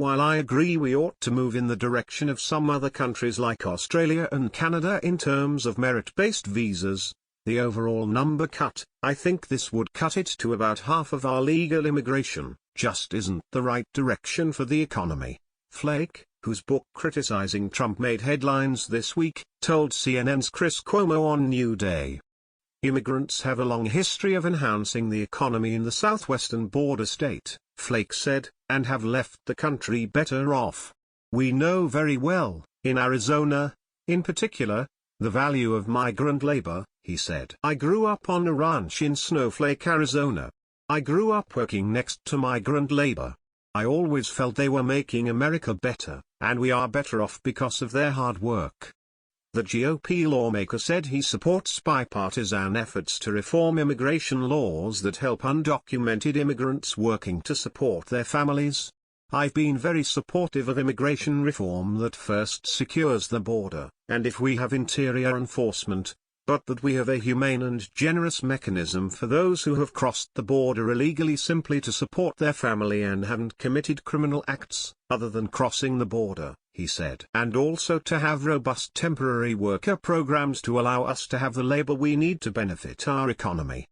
While I agree we ought to move in the direction of some other countries like Australia and Canada in terms of merit-based visas, the overall number cut, I think this would cut it to about half of our legal immigration, just isn't the right direction for the economy. Flake, whose book criticizing Trump made headlines this week, told CNN's Chris Cuomo on New Day. Immigrants have a long history of enhancing the economy in the southwestern border state, Flake said, and have left the country better off. We know very well, in Arizona, in particular, the value of migrant labor, he said. I grew up on a ranch in Snowflake, Arizona. I grew up working next to migrant labor. I always felt they were making America better, and we are better off because of their hard work. The GOP lawmaker said he supports bipartisan efforts to reform immigration laws that help undocumented immigrants working to support their families. I've been very supportive of immigration reform that first secures the border, and if we have interior enforcement, but that we have a humane and generous mechanism for those who have crossed the border illegally simply to support their family and haven't committed criminal acts, other than crossing the border, he said. And also to have robust temporary worker programs to allow us to have the labor we need to benefit our economy.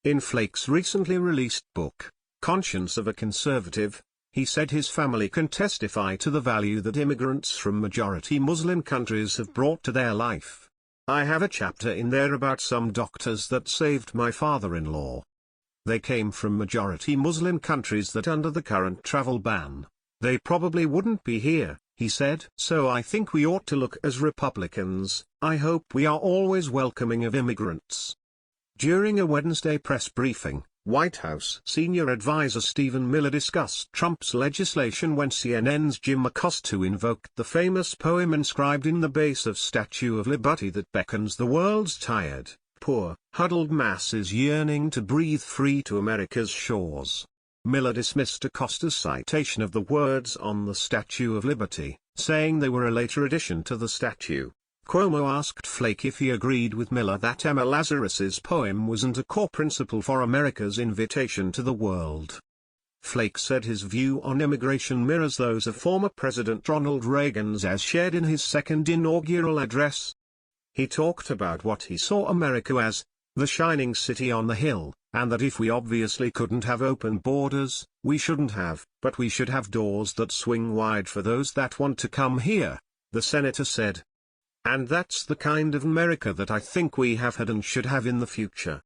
In Flake's recently released book, Conscience of a Conservative, he said his family can testify to the value that immigrants from majority Muslim countries have brought to their life. I have a chapter in there about some doctors that saved my father-in-law. They came from majority Muslim countries that under the current travel ban, they probably wouldn't be here, he said. So I think we ought to look as Republicans, I hope we are always welcoming of immigrants. During a Wednesday press briefing, White House senior advisor Stephen Miller discussed Trump's legislation when CNN's Jim Acosta invoked the famous poem inscribed in the base of Statue of Liberty that beckons the world's tired, poor, huddled masses yearning to breathe free to America's shores. Miller dismissed Acosta's citation of the words on the Statue of Liberty, saying they were a later addition to the statue. Cuomo asked Flake if he agreed with Miller that Emma Lazarus's poem wasn't a core principle for America's invitation to the world. Flake said his view on immigration mirrors those of former President Ronald Reagan's as shared in his second inaugural address. He talked about what he saw America as, the shining city on the hill, and that if we obviously couldn't have open borders, we shouldn't have, but we should have doors that swing wide for those that want to come here, the senator said. And that's the kind of America that I think we have had and should have in the future.